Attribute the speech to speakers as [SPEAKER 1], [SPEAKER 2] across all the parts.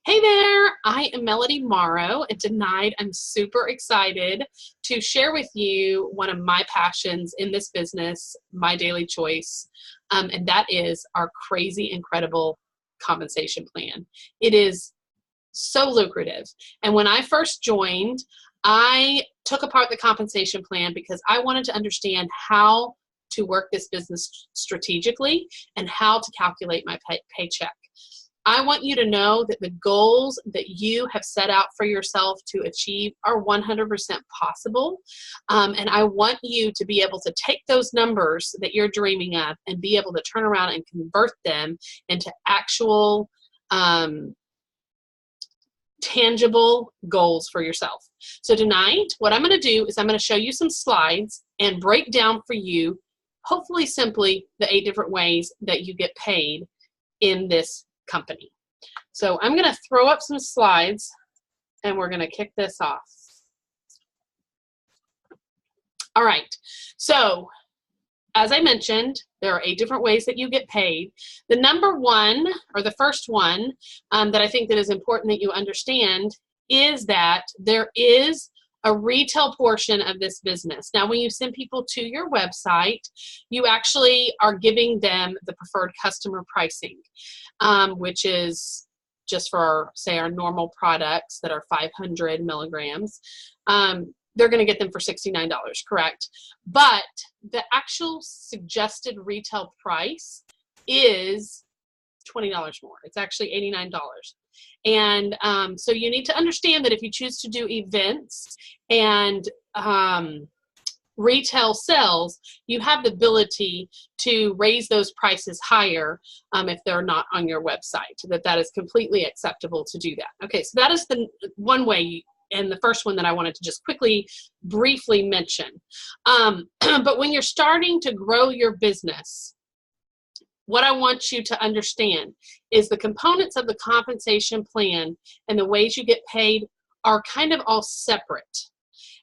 [SPEAKER 1] Hey there, I am Melody Morrow, and tonight I'm super excited to share with you one of my passions in this business, my daily choice, and that is our crazy, incredible compensation plan. It is so lucrative. And when I first joined, I took apart the compensation plan because I wanted to understand how to work this business strategically and how to calculate my paycheck. I want you to know that the goals that you have set out for yourself to achieve are 100% possible. And I want you to be able to take those numbers that you're dreaming of and be able to turn around and convert them into actual tangible goals for yourself. So tonight, what I'm going to do is I'm going to show you some slides and break down for you, hopefully simply, the 8 different ways that you get paid in this company. So I'm going to throw up some slides and we're going to kick this off. All right, so as I mentioned, there are 8 different ways that you get paid. The number one, or the first one, that I think that is important that you understand is that there is a retail portion of this business. Now, when you send people to your website, you actually are giving them the preferred customer pricing, which is just for our, say, our normal products that are 500 milligrams. They're going to get them for $69, correct? But the actual suggested retail price is $20 more. It's actually $89. And so you need to understand that if you choose to do events and retail sales, you have the ability to raise those prices higher if they're not on your website, that is completely acceptable to do that. Okay, so that is the one way, and the first one that I wanted to just quickly, briefly mention. But when you're starting to grow your business, what I want you to understand is the components of the compensation plan and the ways you get paid are kind of all separate.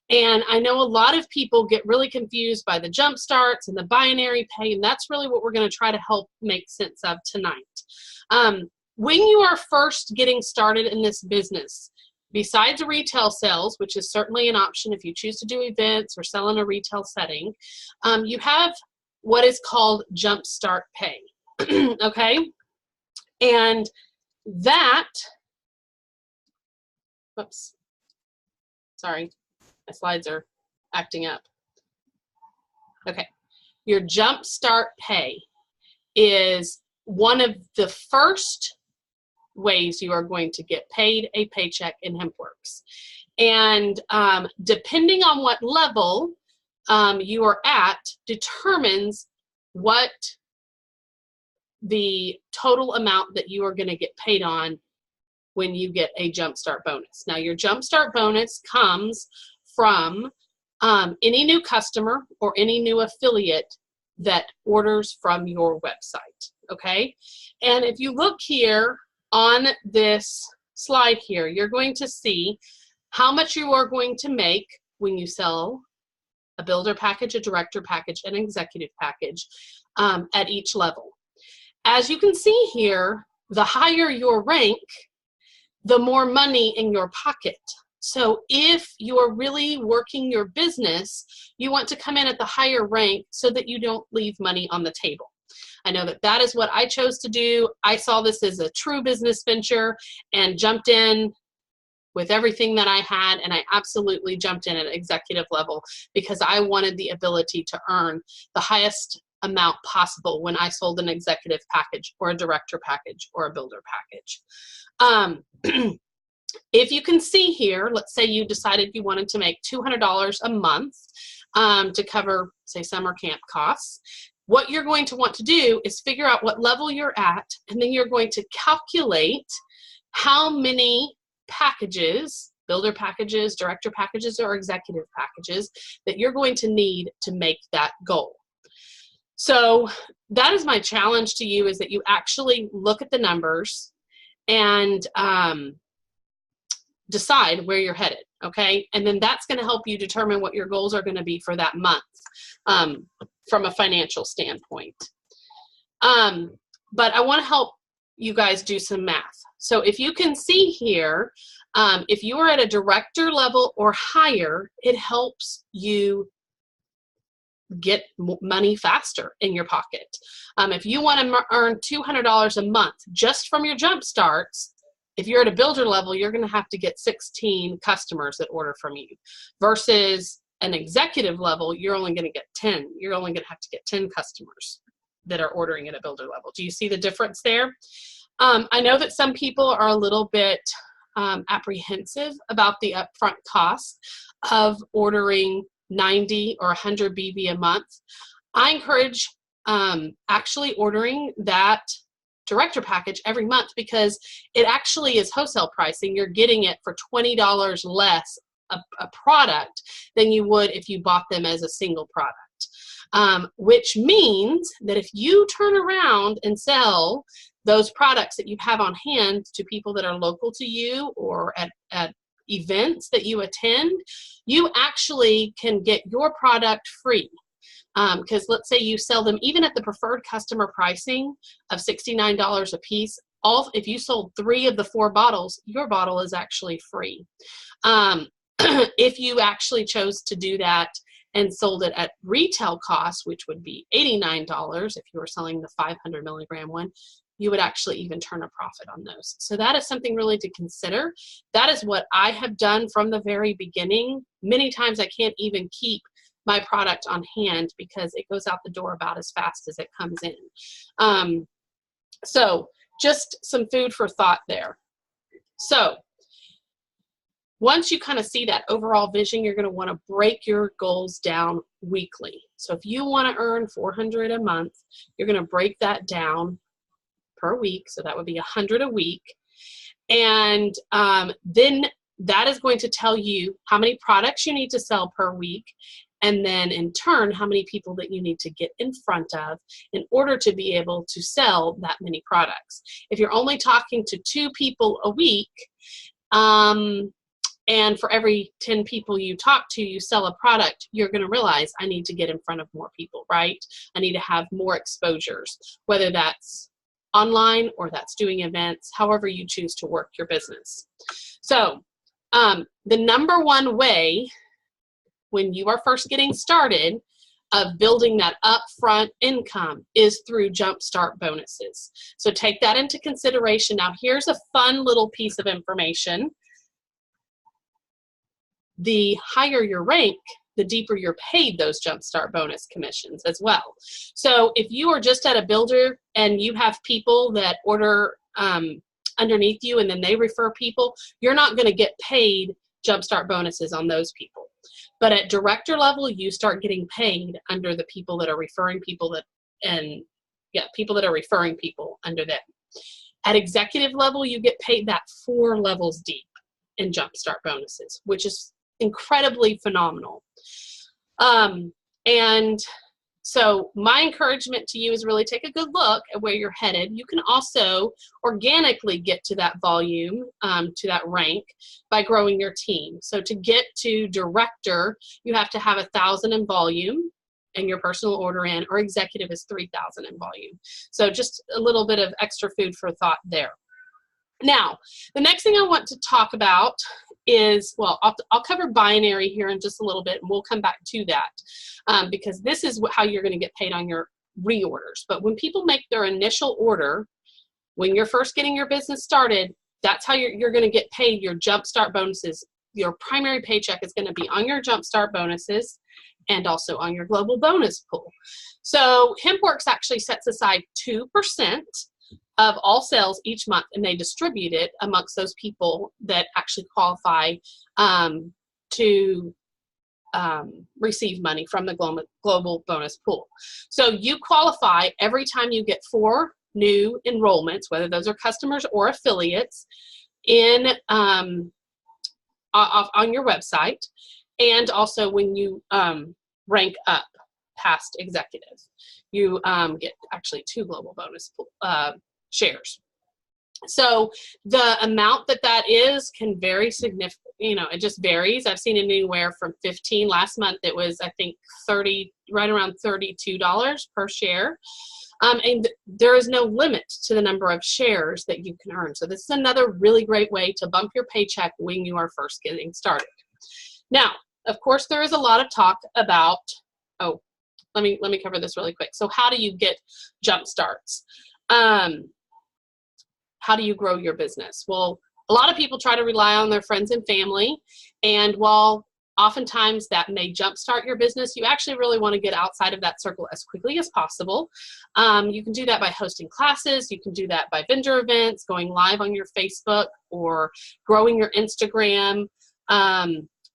[SPEAKER 1] And I know a lot of people get really confused by the jump starts and the binary pay, and that's really what we're going to try to help make sense of tonight. When you are first getting started in this business, besides retail sales, which is certainly an option if you choose to do events or sell in a retail setting, you have what is called jump start pay. Okay? And that, whoops, sorry, my slides are acting up. Okay, your jump start pay is one of the first ways you are going to get paid a paycheck in HempWorks. And depending on what level you are at determines what the total amount that you are going to get paid on when you get a jumpstart bonus. Now, your jumpstart bonus comes from any new customer or any new affiliate that orders from your website, okay? And if you look here on this slide here, you're going to see how much you are going to make when you sell a builder package, a director package, an executive package at each level. As you can see here, the higher your rank, the more money in your pocket. So if you're really working your business, you want to come in at the higher rank so that you don't leave money on the table. I know that that is what I chose to do. I saw this as a true business venture and jumped in with everything that I had, and I absolutely jumped in at executive level because I wanted the ability to earn the highest amount possible when I sold an executive package or a director package or a builder package. If you can see here, let's say you decided you wanted to make $200 a month to cover, say, summer camp costs. What you're going to want to do is figure out what level you're at, and then you're going to calculate how many packages, builder packages, director packages, or executive packages that you're going to need to make that goal. So that is my challenge to you, is that you actually look at the numbers and decide where you're headed, okay? And then that's going to help you determine what your goals are going to be for that month from a financial standpoint. But I want to help you guys do some math. So if you can see here, if you are at a director level or higher, it helps you get money faster in your pocket. If you want to earn $200 a month just from your jump starts, if you're at a builder level, you're going to have to get 16 customers that order from you, versus an executive level, you're only going to get 10. You're only going to have to get 10 customers that are ordering at a builder level. Do you see the difference there? I know that some people are a little bit apprehensive about the upfront cost of ordering 90 or 100 BV a month. I encourage actually ordering that director package every month, because it actually is wholesale pricing. You're getting it for $20 less a product than you would if you bought them as a single product, which means that if you turn around and sell those products that you have on hand to people that are local to you or at events that you attend, you actually can get your product free. Because let's say you sell them even at the preferred customer pricing of $69 a piece, if you sold 3 of the 4 bottles, your bottle is actually free. If you actually chose to do that and sold it at retail cost, which would be $89 if you were selling the 500 milligram one, you would actually even turn a profit on those. So that is something really to consider. That is what I have done from the very beginning. Many times I can't even keep my product on hand because it goes out the door about as fast as it comes in. So just some food for thought there. So once you kind of see that overall vision, you're going to want to break your goals down weekly. So if you want to earn $400 a month, you're going to break that down per week. So that would be 100 a week. And then that is going to tell you how many products you need to sell per week. And then in turn, how many people that you need to get in front of in order to be able to sell that many products. If you're only talking to 2 people a week, and for every 10 people you talk to, you sell a product, you're going to realize I need to get in front of more people, right? I need to have more exposures, whether that's online or that's doing events, however you choose to work your business. So the number one way when you are first getting started of building that upfront income is through jumpstart bonuses. So take that into consideration. Now here's a fun little piece of information. The higher your rank, the deeper you're paid those jumpstart bonus commissions as well. So if you are just at a builder and you have people that order underneath you and then they refer people, you're not going to get paid jumpstart bonuses on those people. But at director level, you start getting paid under the people that are referring people people that are referring people under them. At executive level, you get paid that 4 levels deep in jumpstart bonuses, which is incredibly phenomenal. And so my encouragement to you is really take a good look at where you're headed. You can also organically get to that volume, to that rank by growing your team. So to get to director, you have to have 1,000 in volume and your personal order in, or executive is 3,000 in volume. So just a little bit of extra food for thought there. Now, the next thing I want to talk about is, well, I'll cover binary here in just a little bit, and we'll come back to that because this is how you're going to get paid on your reorders. But when people make their initial order, when you're first getting your business started, that's how you're going to get paid your jumpstart bonuses. Your primary paycheck is going to be on your jumpstart bonuses and also on your global bonus pool. So HempWorks actually sets aside 2% of all sales each month, and they distribute it amongst those people that actually qualify to receive money from the global bonus pool. So you qualify every time you get 4 new enrollments, whether those are customers or affiliates, in on your website, and also when you rank up past executive, you get actually 2 global bonus pool shares. So the amount that is can vary significantly. You know, it just varies. I've seen it anywhere from 15. Last month it was, I think, 30, right around $32 per share. And there is no limit to the number of shares that you can earn. So this is another really great way to bump your paycheck when you are first getting started. Now, of course, there is a lot of talk about, oh, let me cover this really quick. So how do you get jump starts? How do you grow your business? Well, a lot of people try to rely on their friends and family, and while oftentimes that may jumpstart your business, you actually really want to get outside of that circle as quickly as possible. You can do that by hosting classes. You can do that by vendor events, going live on your Facebook, or growing your Instagram,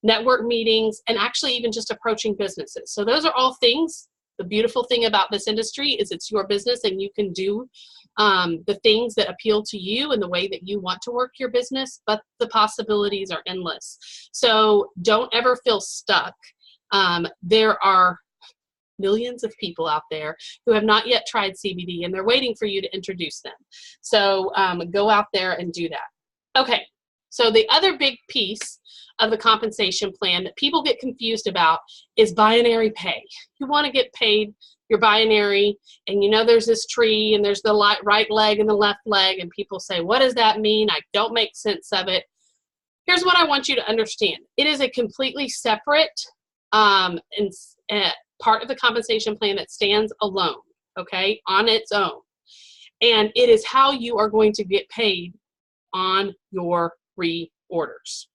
[SPEAKER 1] network meetings, and actually even just approaching businesses. So those are all things. The beautiful thing about this industry is it's your business, and you can do the things that appeal to you and the way that you want to work your business, but the possibilities are endless. So don't ever feel stuck. There are millions of people out there who have not yet tried CBD, and they're waiting for you to introduce them. So go out there and do that. Okay, so the other big piece of the compensation plan that people get confused about is binary pay. You want to get paid your binary, and you know there's this tree, and there's the right leg and the left leg, and people say, what does that mean? I don't make sense of it. Here's what I want you to understand. It is a completely separate part of the compensation plan that stands alone, okay, on its own. And it is how you are going to get paid on your reorders.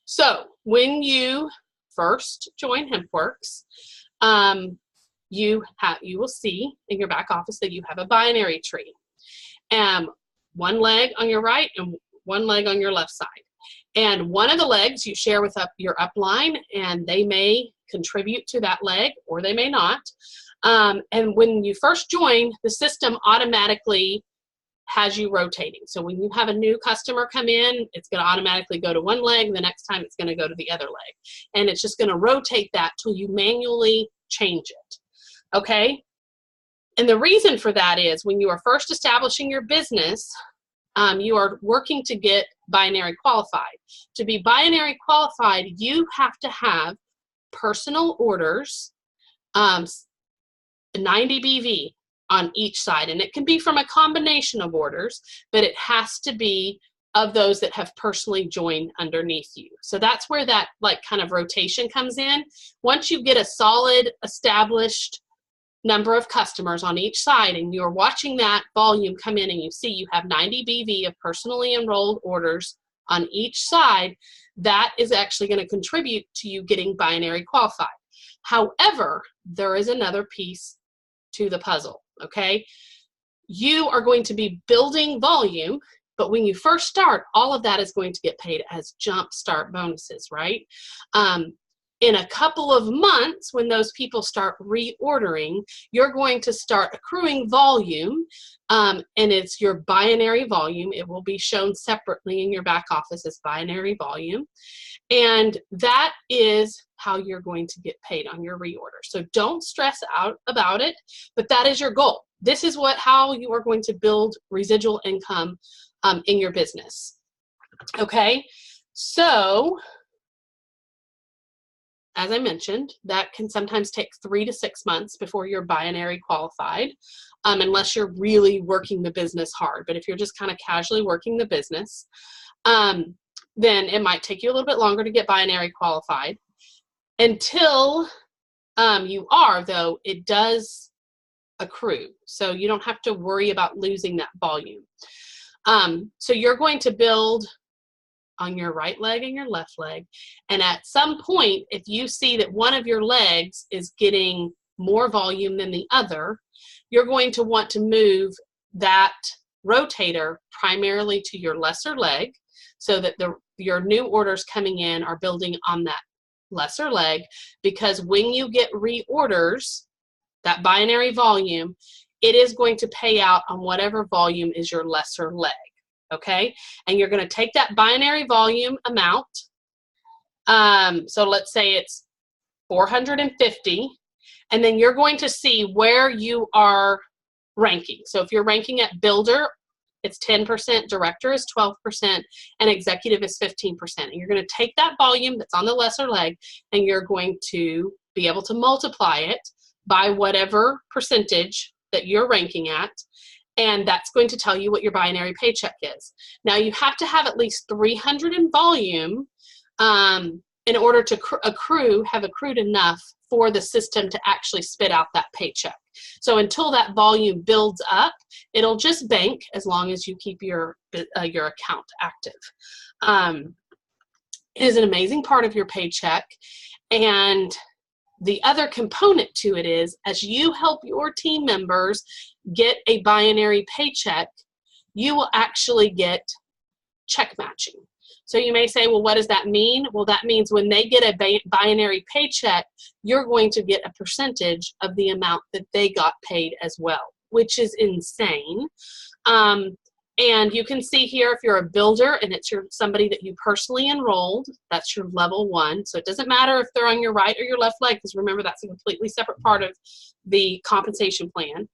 [SPEAKER 1] So when you first join HempWorks, you will see in your back office that you have a binary tree. One leg on your right and one leg on your left side. And one of the legs you share with your upline, and they may contribute to that leg or they may not. And when you first join, the system automatically has you rotating. So when you have a new customer come in, it's going to automatically go to one leg, and the next time it's going to go to the other leg. And it's just going to rotate that till you manually change it. Okay? And the reason for that is when you are first establishing your business, you are working to get binary qualified. To be binary qualified, you have to have personal orders, 90 BV on each side. And it can be from a combination of orders, but it has to be of those that have personally joined underneath you. So that's where that kind of rotation comes in. Once you get a solid established number of customers on each side, and you're watching that volume come in, and you see you have 90 BV of personally enrolled orders on each side, that is actually going to contribute to you getting binary qualified. However, there is another piece to the puzzle, okay? You are going to be building volume, but when you first start, all of that is going to get paid as jump start bonuses, right? In a couple of months, when those people start reordering, you're going to start accruing volume, and it's your binary volume. It will be shown separately in your back office as binary volume, and that is how you're going to get paid on your reorder. So don't stress out about it, but that is your goal. This is how you are going to build residual income in your business. Okay, so as I mentioned, that can sometimes take 3 to 6 months before you're binary qualified, unless you're really working the business hard. But if you're just kind of casually working the business, then it might take you a little bit longer to get binary qualified. Until you are, though, it does accrue. So you don't have to worry about losing that volume. So you're going to build on your right leg and your left leg. And at some point, if you see that one of your legs is getting more volume than the other, you're going to want to move that rotator primarily to your lesser leg, so that your new orders coming in are building on that lesser leg, because when you get reorders, that binary volume, it is going to pay out on whatever volume is your lesser leg. Okay, and you're going to take that binary volume amount. So let's say it's 450, and then you're going to see where you are ranking. So if you're ranking at builder, it's 10%, director is 12%, and executive is 15%. And you're going to take that volume that's on the lesser leg, and you're going to be able to multiply it by whatever percentage that you're ranking at, and that's going to tell you what your binary paycheck is. Now, you have to have at least 300 in volume in order to have accrued enough for the system to actually spit out that paycheck. So until that volume builds up, it'll just bank as long as you keep your account active. It is an amazing part of your paycheck. And the other component to it is, as you help your team members get a binary paycheck, you will actually get check matching. So you may say, well, what does that mean? Well, that means when they get a binary paycheck, you're going to get a percentage of the amount that they got paid as well, which is insane. And you can see here, if you're a builder and it's somebody that you personally enrolled, that's your level 1. So it doesn't matter if they're on your right or your left leg, because remember, that's a completely separate part of the compensation plan.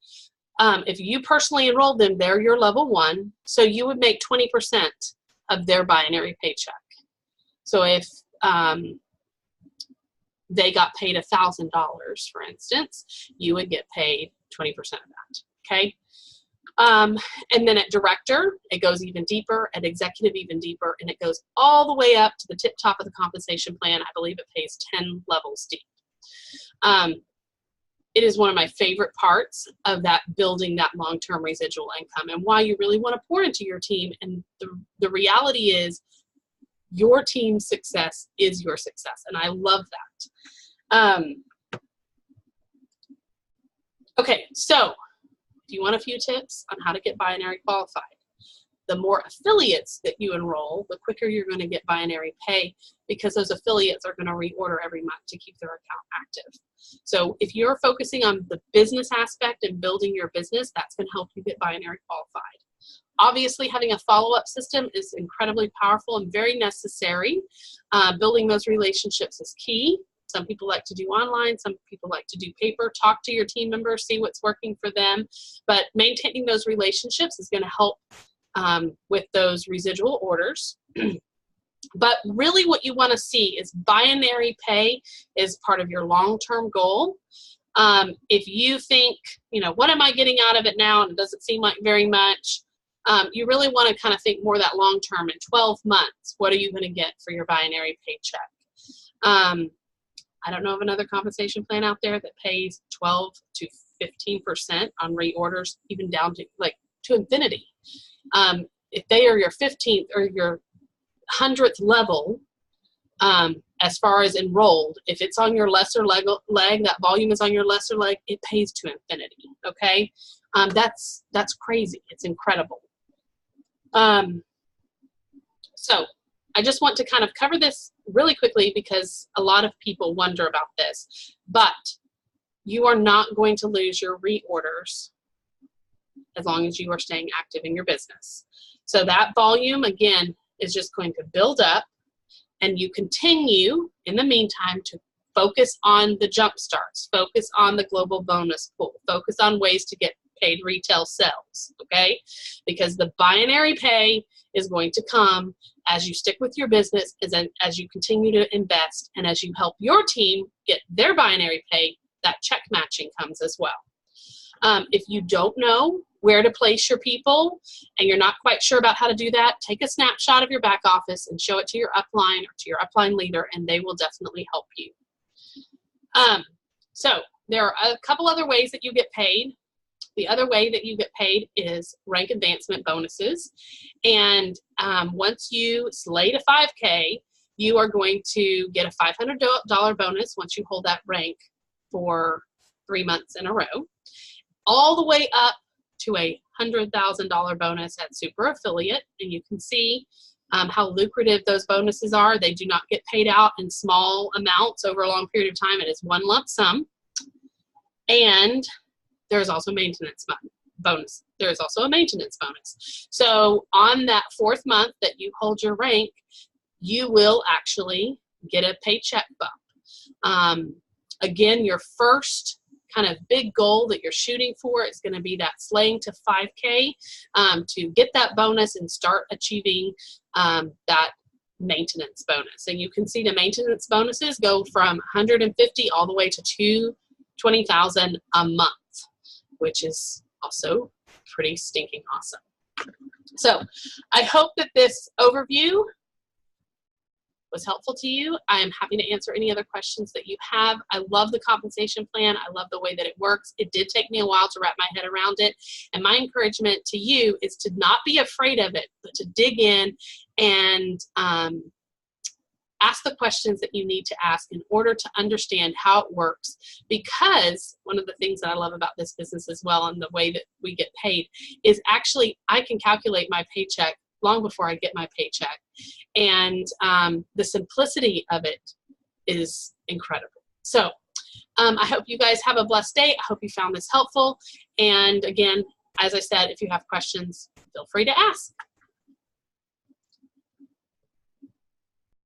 [SPEAKER 1] If you personally enrolled them, they're your level 1. So you would make 20% of their binary paycheck. So if they got paid $1,000, for instance, you would get paid 20% of that, okay? And then at director, it goes even deeper, at executive even deeper, and it goes all the way up to the tip top of the compensation plan. I believe it pays 10 levels deep. It is one of my favorite parts of that, building that long-term residual income, and why you really want to pour into your team. And the reality is, your team's success is your success, and I love that. Okay, so if you want a few tips on how to get binary qualified, the more affiliates that you enroll, the quicker you're going to get binary pay, because those affiliates are going to reorder every month to keep their account active. So if you're focusing on the business aspect and building your business, that's going to help you get binary qualified. Obviously, having a follow-up system is incredibly powerful and very necessary. Building those relationships is key. Some people like to do online, some people like to do paper. Talk to your team members, see what's working for them. But maintaining those relationships is going to help with those residual orders. But really what you want to see is binary pay is part of your long-term goal. If you think, what am I getting out of it now, and it doesn't seem like very much, you really want to kind of think more that long-term. In 12 months, what are you going to get for your binary paycheck? I don't know of another compensation plan out there that pays 12 to 15% on reorders, even down to infinity. If they are your 15th or your 100th level, as far as enrolled, if it's on your lesser leg, that volume is on your lesser leg, it pays to infinity. Okay, that's crazy. It's incredible. So I just want to kind of cover this really quickly, because a lot of people wonder about this, but you are not going to lose your reorders as long as you are staying active in your business. So that volume, again, is just going to build up, and you continue in the meantime to focus on the jump starts, focus on the global bonus pool, focus on ways to get paid retail sales, okay? Because the binary pay is going to come as you stick with your business, as you continue to invest, and as you help your team get their binary pay, that check matching comes as well. If you don't know where to place your people and you're not quite sure about how to do that, take a snapshot of your back office and show it to your upline or to your upline leader, and they will definitely help you. So there are a couple other ways that you get paid. The other way that you get paid is rank advancement bonuses. And once you slay to 5K, you are going to get a $500 bonus once you hold that rank for 3 months in a row, all the way up to a $100,000 bonus at super affiliate. And you can see how lucrative those bonuses are. They do not get paid out in small amounts over a long period of time. It is one lump sum. And there's also maintenance bonus. There's also a maintenance bonus. So on that 4th month that you hold your rank, you will actually get a paycheck bump. Again, your first kind of big goal that you're shooting for is going to be that slaying to 5K to get that bonus and start achieving that maintenance bonus. And you can see the maintenance bonuses go from 150 all the way to $20,000 a month. which is also pretty stinking awesome. So I hope that this overview was helpful to you. I am happy to answer any other questions that you have. I love the compensation plan. I love the way that it works. It did take me a while to wrap my head around it. And my encouragement to you is to not be afraid of it, but to dig in and ask the questions that you need to ask in order to understand how it works. Because one of the things that I love about this business as well, and the way that we get paid, is actually I can calculate my paycheck long before I get my paycheck. And the simplicity of it is incredible. So I hope you guys have a blessed day. I hope you found this helpful. And again, as I said, if you have questions, feel free to ask.